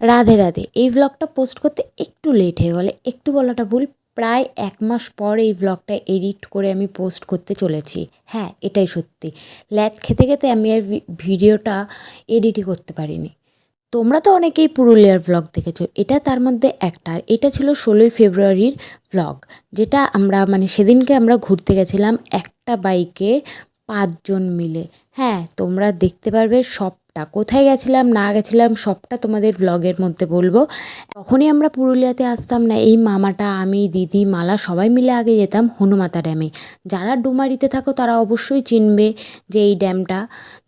রাধে রাধে। এই ব্লগটা পোস্ট করতে একটু লেট হয়ে গেল, একটু বলাটা ভুল। প্রায় 1 মাস পর এই ব্লগটা এডিট করে আমি পোস্ট করতে চলেছি। হ্যাঁ, এটাই সত্যি। ল্যাদ খেতে খেতে আমি আর ভিডিওটা এডিটই করতে পারিনি। তোমরা তো অনেকেই পুরুলিয়ার ব্লগ দেখেছো, এটা তার মধ্যে একটা। আর এটা ছিল 16ই ফেব্রুয়ারির ব্লগ, যেটা আমরা সেদিনকে আমরা ঘুরতে গেছিলাম একটা বাইকে 5 জন মিলে। হ্যাঁ, তোমরা দেখতে পারবে সবটা, কোথায় গেছিলাম না গেছিলাম সবটা তোমাদের ব্লগের মধ্যে বলবো। তখনই আমরা পুরুলিয়াতে আসতাম না, এই মামাটা, আমি, দিদি, মালা সবাই মিলে আগে যেতাম হনুমাতা ড্যামে। যারা ডুমারিতে থাকো তারা অবশ্যই চিনবে যে এই ড্যামটা।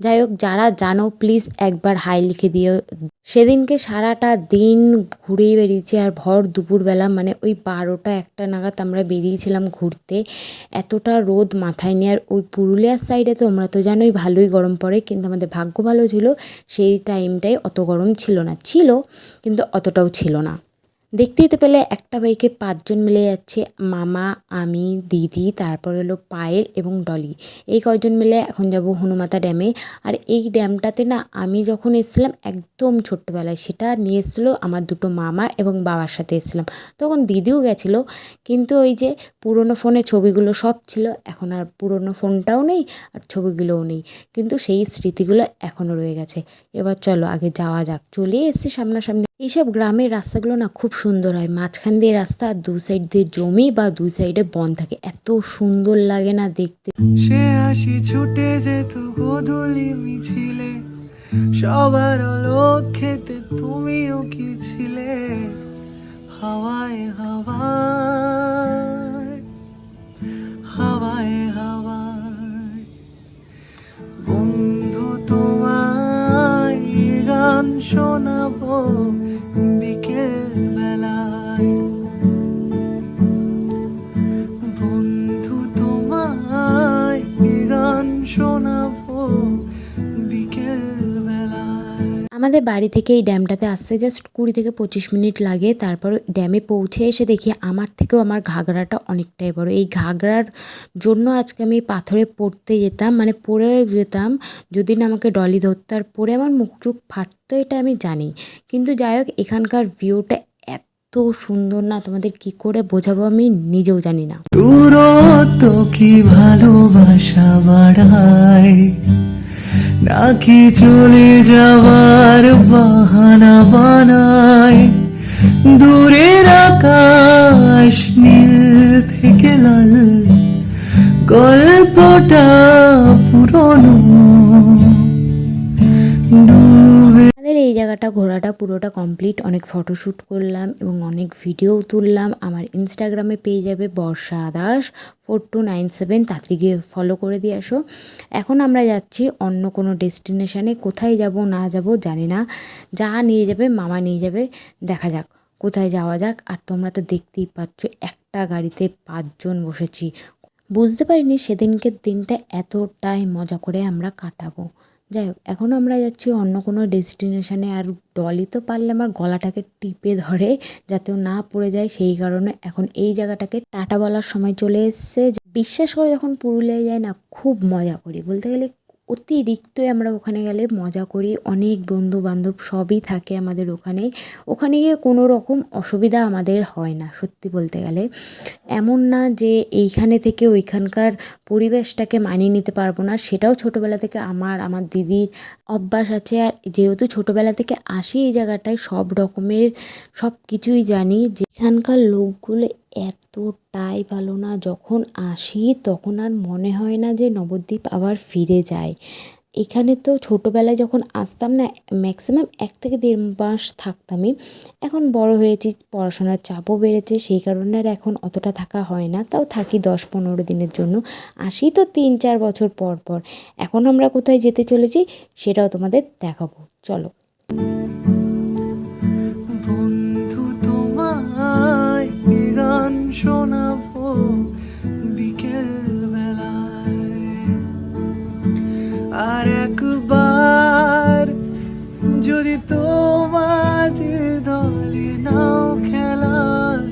যাই হোক, যারা জানো প্লিজ একবার হাই লিখে দিও। সেদিনকে সারাটা দিন ঘুরেই বেরিয়েছি, আর ভর দুপুরবেলা ওই 12টা-1টা নাগাদ আমরা বেরিয়েছিলাম ঘুরতে। এতটা রোদ মাথায় নিয়ে, আর ওই পুরুলিয়ার সাইডে তোমরা তো জানোই ভালোই গরম পড়ে, কিন্তু আমাদের ভাগ্য ভালো ছিল সেই টাইমটায় অত গরম ছিল না, ছিল কিন্তু অতটাও ছিল না। দেখতেই তো পেলে একটা বাইকে 5 জন মিলে যাচ্ছে, মামা, আমি, দিদি, তারপর হলো পায়েল এবং ডলি। এই কয়জন মিলে এখন যাব হনুমাতা ড্যামে। আর এই ড্যামটাতে না আমি যখন এসেছিলাম একদম ছোট্টবেলায়, সেটা নিয়ে এসেছিলো আমার দুটো মামা এবং বাবার সাথে এসেছিলাম। তখন দিদিও গেছিলো, কিন্তু ওই যে পুরনো ফোনে ছবিগুলো সব ছিল, এখন আর পুরনো ফোনটাও নেই আর ছবিগুলোও নেই, কিন্তু সেই স্মৃতিগুলো এখনও রয়ে গেছে। এবার চলো আগে যাওয়া যাক। চলে এসেছি সামনাসামনি। এইসব গ্রামের রাস্তাগুলো না খুব সুন্দর হয়, মাঝখান দিয়ে রাস্তা আর 2 সাইড দিয়ে জমি বা 2 সাইডে বন থাকে, এত সুন্দর লাগে না দেখতে। সে হাসি ছুটে যেত গোধূলি মিছিলে, সবার লোক খেতে তুমিও কি ছিলে। হাওয়ায় হাওয়ায় হাওয়ায় হাওয়ায় বন্ধু তোমায় গান শোনাবো বিকেল বেলায়। বন্ধু তোমায় গান শোনাবো বিকেল বেলায়। আমাদের বাড়ি থেকে এই ড্যামটাতে আসতে জাস্ট 20 থেকে 25 মিনিট লাগে। তারপর ড্যামে পৌঁছে এসে দেখি আমার থেকেও আমার ঘাগরাটা অনেকটাই বড়। এই ঘাগরার জন্য আজকে আমি পাথরে পড়তে যেতাম, পড়ে যেতাম যদি না আমাকে ডলি ধরতো, আর পড়ে আমার মুখ চোখ ফাটতো, এটা আমি জানি। কিন্তু যাই হোক, এখানকার ভিউটা এত সুন্দর না, তোমাদের কি করে বোঝাবো আমি নিজেও জানি না। দূরত্ব কি ভালোবাসা বাড়ায়, নাকি চলে যাওয়ার বাহানা বানায়। দূরের আকাশ নীল থেকে লাল, গল্পটা পুরনো ডুবে। আমাদের এই জায়গাটা ঘোরাটা পুরোটা কমপ্লিট। অনেক ফটোশ্যুট করলাম এবং অনেক ভিডিও তুললাম। আমার ইনস্টাগ্রামে পেয়ে যাবে বর্ষা দাস 4297, তাড়াতাড়ি গিয়ে ফলো করে দিয়ে আসো। এখন আমরা যাচ্ছি অন্য কোনো ডেস্টিনেশানে, কোথায় যাব না যাব জানি না, যা নিয়ে যাবে মামা নিয়ে যাবে, দেখা যাক কোথায় যাওয়া যাক। আর তোমরা তো দেখতেই পাচ্ছ একটা গাড়িতে 5 জন বসেছি। বুঝতে পারিনি সেদিনকের দিনটা এতটাই মজা করে আমরা কাটাবো। যাই হোক, এখন আমরা যাচ্ছি অন্য কোনো ডেস্টিনেশানে। আর ডলি তো পারলে আমার গলাটাকে টিপে ধরে যাতে ও না পড়ে যায়, সেই কারণে এখন এই জায়গাটাকে টাটা বলার সময় চলে এসছে। বিশ্বাস করে যখন পুরুলিয়ায় যাই না, খুব মজা করি, বলতে গেলে অতিরিক্তই আমরা ওখানে গেলে মজা করি। অনেক বন্ধু বান্ধব সবই থাকে আমাদের ওখানে। ওখানে গিয়ে কোনো রকম অসুবিধা আমাদের হয় না, সত্যি বলতে গেলে। এমন না যে এইখানে থেকে ওইখানকার পরিবেশটাকে মানিয়ে নিতে পারবো না, সেটাও ছোটোবেলা থেকে আমার দিদির অভ্যাস আছে। আর যেহেতু ছোটোবেলা থেকে আসি এই জায়গাটায়, সব রকমের সব কিছুই জানি। যেখানকার লোকগুলো এতটাই ভালো না, যখন আসি তখন আর মনে হয় না যে নবদ্বীপ আবার ফিরে যায়। এখানে তো ছোটোবেলায় যখন আসতাম না, ম্যাক্সিমাম 1 থেকে 1.5 মাস থাকতামই। এখন বড় হয়েছি, পড়াশোনার চাপও বেড়েছে, সেই কারণে আর এখন অতটা থাকা হয় না। তাও থাকি 10-15 দিনের জন্য, আসি তো 3-4 বছর পর পর। এখন আমরা কোথায় যেতে চলেছি সেটাও তোমাদের দেখাবো, চলো। বন্ধু তোমায় গান শোনাবো বিকেল বেলায়। আর একবার যদি তোমাদের দলে নাও খেলায়,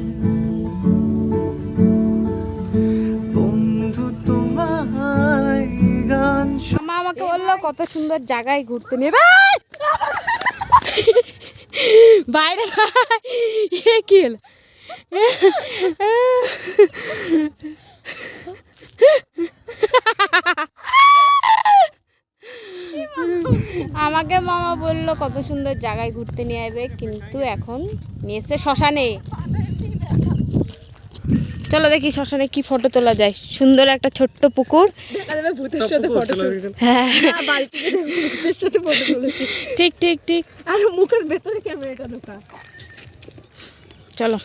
বন্ধু তোমায় গান। মামা আমাকে বললো কত সুন্দর জায়গায় ঘুরতে নেবে। বাইরে এ কি হলো? আমাকে মামা বললো কত সুন্দর জায়গায় ঘুরতে নিয়ে আসবে, কিন্তু এখন নিয়ে এসছে শ্মশানে। চলো দেখি শ্মশানে কি ফটো তোলা যায়। সুন্দর একটা ছোট্ট পুকুর, হ্যাঁ ঠিক ঠিক ঠিক। আর মুখের ভেতরে ক্যামেরাটা ঢোকা। চলো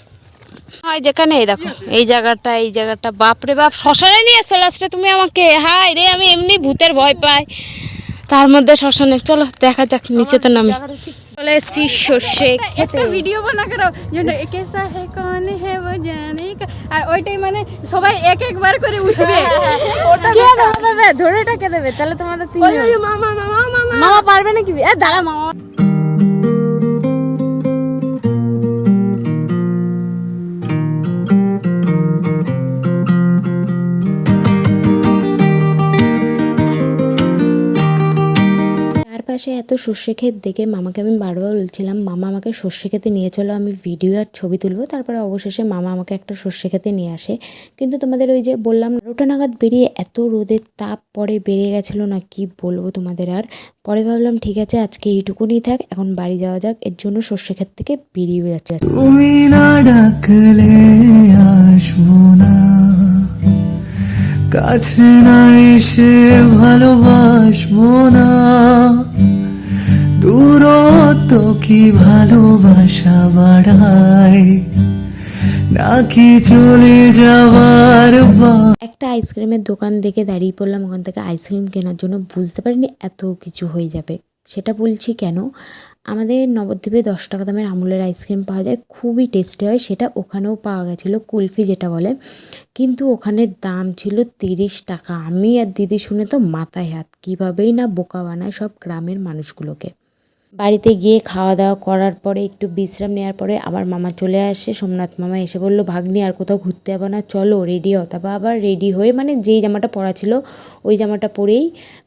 হয় যেখানে, এই দেখো এই জায়গাটা বাপরে বাপ, শ্মশানে নিয়ে এসছো লাস্টে তুমি আমাকে। হাই রে, আমি এমনি ভূতের ভয় পাই, তার মধ্যে শ্মশানে। চলো দেখা যাক, নিচে তো নামে। চলে এসছি সর্ষে খেতে। ভিডিও বানা করো যেটা কেসা হে কোন হে वो जाने का, আর ওইটাই মানে সবাই এক একবার করে উঠবে। ওটা কে দেবে? ধরেটা কে দেবে? তাহলে তোমাদের মামা মামা মামা মামা পারবে নাকি? দাঁড়া মামা। চারপাশে এত সর্ষে ক্ষেত দেখে মামাকে আমি বারবার বলছিলাম, মামা আমাকে সর্ষে খেতে নিয়ে চলো, আমি ভিডিও আর ছবি তুলবো। তারপরে অবশেষে মামা আমাকে একটা সর্ষে খেতে নিয়ে আসে। কিন্তু তোমাদের ওই যে বললাম 12টা নাগাদ বেরিয়ে এত রোদের তাপ পরে বেড়ে গেছিলো না, কি বলবো তোমাদের। আর পরে ভাবলাম ঠিক আছে আজকে এইটুকুনি থাক, এখন বাড়ি যাওয়া যাক। এর জন্য সর্ষে ক্ষেত থেকে বেরিয়ে যাচ্ছে। তুমি না ডাকলে আসবো না, কাছে না এসে ভালোবাসবো না, দূরত্ব কি ভালোবাসা বাড়ায় নাকি চলে যাওয়ার একটা আইসক্রিমের দোকান দেখে দাঁড়িয়ে পড়লাম ওখান থেকে আইসক্রিম কেনার জন্য। বুঝতে পারিনি এত কিছু হয়ে যাবে। সেটা বলছি কেন, আমাদের নবদ্বীপে 10 টাকা দামের আমুলের আইসক্রিম পাওয়া যায়, খুবই টেস্টি হয়। সেটা ওখানেও পাওয়া গেছিলো, কুলফি যেটা বলে, কিন্তু ওখানে দাম ছিল 30 টাকা। আমি আর দিদি শুনে তো মাথায় হাত, কীভাবেই না বোকা বানায় সব গ্রামের মানুষগুলোকে। বাড়িতে গিয়ে খাওয়া দাওয়া করার পরে একটু বিশ্রাম নেওয়ার পরে আবার মামা চলে আসে। সোমনাথ মামা এসে বললো, ভাগ্নি আর কোথাও ঘুরতে যাবো না, চলো রেডি হও। তারপর আবার রেডি হয়ে মানে যেই জামাটা পরা ছিল ওই জামাটা পরেই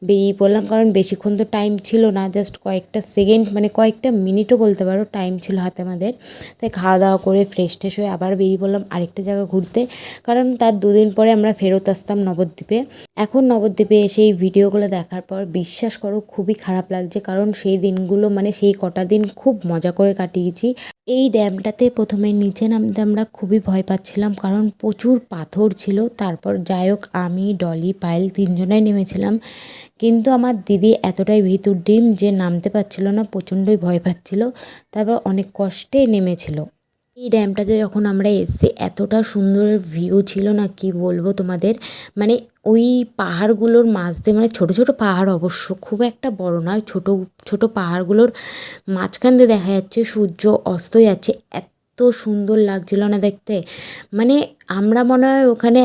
বেরিয়ে পড়লাম, কারণ বেশিক্ষণ তো টাইম ছিল না, জাস্ট কয়েকটা সেকেন্ড মানে কয়েকটা মিনিটও বলতে পারো টাইম ছিল হাতে আমাদের। তাই খাওয়া দাওয়া করে ফ্রেশ ট্রেশ হয়ে আবার বেরিয়ে পড়লাম আরেকটা জায়গা ঘুরতে, কারণ তার 2 দিন পরে আমরা ফেরত আসতাম নবদ্বীপে। এখন নবদ্বীপে এসে এই ভিডিওগুলো দেখার পর বিশ্বাস করো খুবই খারাপ লাগছে, কারণ সেই দিনগুলো মানে সেই কটা দিন খুব মজা করে কাটিয়েছি। এই ড্যামটাতে প্রথমে নিচে নামতে আমরা খুবই ভয় পাচ্ছিলাম, কারণ প্রচুর পাথর ছিল। তারপর যাই হোক আমি, ডলি, পায়েল 3 জনাই নেমেছিলাম, কিন্তু আমার দিদি এতটাই ভিতর ডিম যে নামতে পারছিল না, প্রচণ্ডই ভয় পাচ্ছিল। তারপর অনেক কষ্টে নেমেছিল। এই ড্যামটাতে যখন আমরা এসেছি এতটা সুন্দর ভিউ ছিল না, কি বলবো তোমাদের। মানে ওই পাহাড়গুলোর মাঝ দিয়ে, মানে ছোটো ছোটো পাহাড় অবশ্য, খুব একটা বড় নয়, ছোটো ছোটো পাহাড়গুলোর মাঝখান দিয়ে দেখা যাচ্ছে সূর্য অস্ত যাচ্ছে। এত সুন্দর লাগছিল না দেখতে, মানে আমরা মনে হয় ওখানে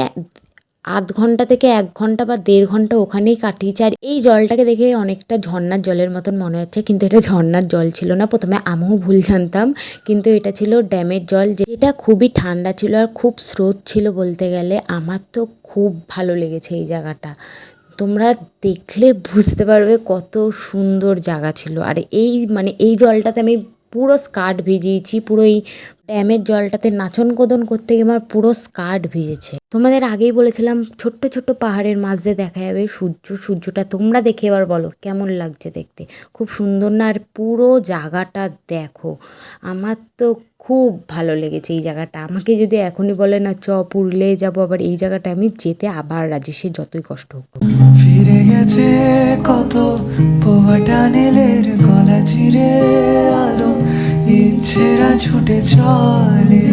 আধ ঘন্টা থেকে 1 ঘন্টা বা 1.5 ঘন্টা ওখানেই কাটিয়েছি। আর এই জলটাকে দেখে অনেকটা ঝর্ণার জলের মতন মনে হচ্ছে, কিন্তু এটা ঝর্ণার জল ছিল না। প্রথমে আমিও ভুল জানতাম, কিন্তু এটা ছিল ড্যামের জল, যেটা খুবই ঠান্ডা ছিল আর খুব স্রোত ছিল বলতে গেলে। আমার তো খুব ভালো লেগেছে এই জায়গাটা, তোমরা দেখলে বুঝতে পারবে কত সুন্দর জায়গা ছিল। আর এই মানে এই জলটাতে আমি পুরো স্কার্ট ভিজিয়েছি, পুরো এই ড্যামের জলটাতে নাচন কোদন করতে গিয়ে আমার পুরো স্কার্ট ভিজেছে। তোমাদের আগেই বলেছিলাম ছোট্ট ছোট্ট পাহাড়ের মাঝ দিয়ে দেখা যাবে সূর্যটা তোমরা দেখে এবার বলো কেমন লাগছে দেখতে, খুব সুন্দর না? আর পুরো জায়গাটা দেখো, আমার তো খুব ভালো লেগেছে এই জায়গাটা। আমাকে যদি এখনই বলে না চ পুরুলিয়ায় যাবো, আবার এই জায়গাটা আমি যেতে আবার রাজি, সে যতই কষ্ট হোক। ফিরে গেছে কত পোয়াটা নীলের গলা চিরে আলো, ইচ্ছেরা ছুটে চলে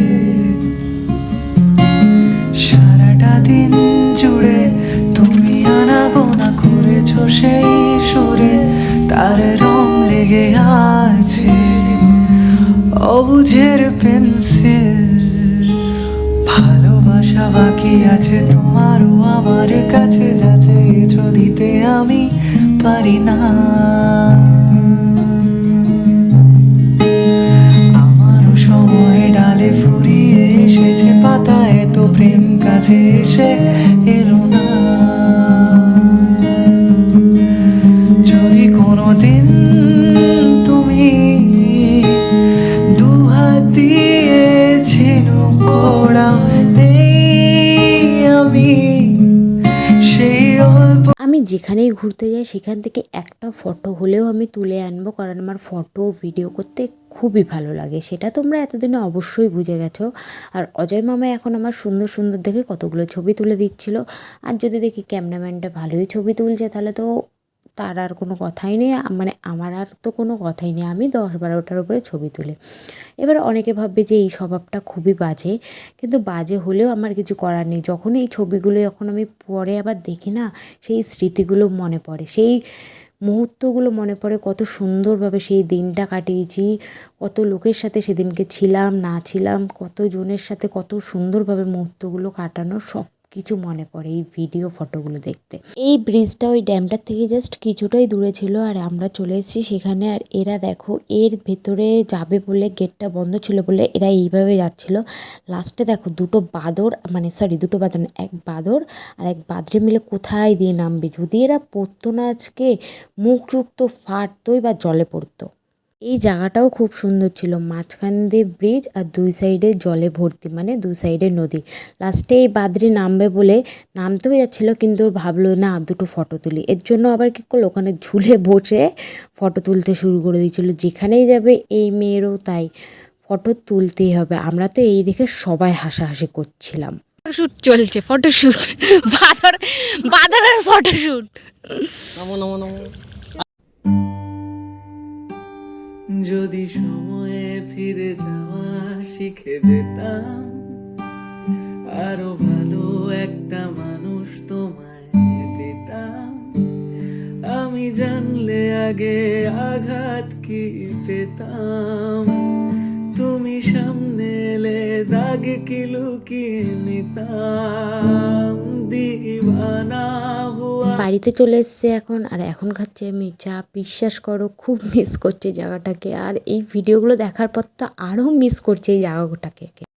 সারাটা দিন জুড়ে। তুমি আনাগোনা করেছো সেই সুরে, তার রং লেগে আছে অবুঝের পেন্সিল। ভালোবাসা বাকি আছে তোমারও আমার কাছে, যাচ্ছে দিতে আমি পারি না। আমারও সময় ডালে ফুরিয়ে এসেছে পাতায়, তো প্রেম কাছে এসে এলো না। যদি কোনোদিন তুমি যেখানেই ঘুরতে যাই সেখান থেকে একটা ফটো হলেও আমি তুলে আনবো, কারণ আমার ফটো ভিডিও করতে খুবই ভালো লাগে। সেটা তোমরা এতদিনে অবশ্যই বুঝে গেছো। আর অজয় মামা এখন আমার সুন্দর সুন্দর দেখে কতগুলো ছবি তুলে দিচ্ছিল। আর যদি দেখি ক্যামেরাম্যানটা ভালোই ছবি তুলছে তাহলে তো তার আর কোনো কথাই নেই, মানে আমার আর তো কোনো কথাই নেই, আমি 10-12টার উপরে ছবি তুলি। এবার অনেকে ভাববে যে এই স্বভাবটা খুবই বাজে, কিন্তু বাজে হলেও আমার কিছু করার নেই। যখন এই ছবিগুলো যখন আমি পরে আবার দেখি না, সেই স্মৃতিগুলো মনে পড়ে, সেই মুহূর্তগুলো মনে পড়ে, কত সুন্দরভাবে সেই দিনটা কাটিয়েছি, কত লোকের সাথে সেদিনকে ছিলাম না ছিলাম, কতজনের সাথে কত সুন্দরভাবে মুহূর্তগুলো কাটানো, সব কিছু মনে পড়ে এই ভিডিও ফটোগুলো দেখতে। এই ব্রিজটা ওই ড্যামটার থেকে জাস্ট কিছুটাই দূরে ছিল, আর আমরা চলে এসেছি সেখানে। আর এরা দেখো, এর ভেতরে যাবে বলে গেটটা বন্ধ ছিল বলে এরা এইভাবে যাচ্ছিল। লাস্টে দেখো দুটো বাঁদর, মানে সরি দুটো বাঁদর না, এক বাঁদর আর এক বাদরে মিলে কোথায় দিয়ে নামবে। যদি এরা পড়তো না আজকে, মুখ টুক তো ফাটতোই বা জলে পড়তো। এই জায়গাটাও খুব সুন্দর ছিল, মাঝখান দিয়ে ব্রিজ আর দুই সাইডে জলে ভর্তি, মানে দুই সাইডে নদী। লাস্টে এই বাদরি নামবে বলে নামতেও যাচ্ছিলো, কিন্তু ওর ভাবলো না দুটো ফটো তুলি, এর জন্য আবার কী করলো, ওখানে ঝুলে বসে ফটো তুলতে শুরু করে দিয়েছিলো। যেখানেই যাবে এই মেয়েরও তাই, ফটো তুলতেই হবে। আমরা তো এই দেখে সবাই হাসাহাসি করছিলাম। ফটোশুট চলছে, ফটোশুট, বাঁদরের ফটোশুট। যদি সময়ে ফিরে যাওয়া শিখে যেতাম, আরো ভালো একটা মানুষ তোমায় দিতাম, আমি জানলে আগে আঘাত কি পেতাম, তুমি সামনে এলে দাগ কি লুকিয়ে নিতাম, দিওয়ানা হুয়া। বাড়িতে চলে এসছে এখন, আর এখন খাচ্ছে আমি চা। বিশ্বাস করো খুব মিস করছে জায়গাটাকে, আর এই ভিডিওগুলো দেখার পর তো আরও মিস করছে এই জায়গাটাকে।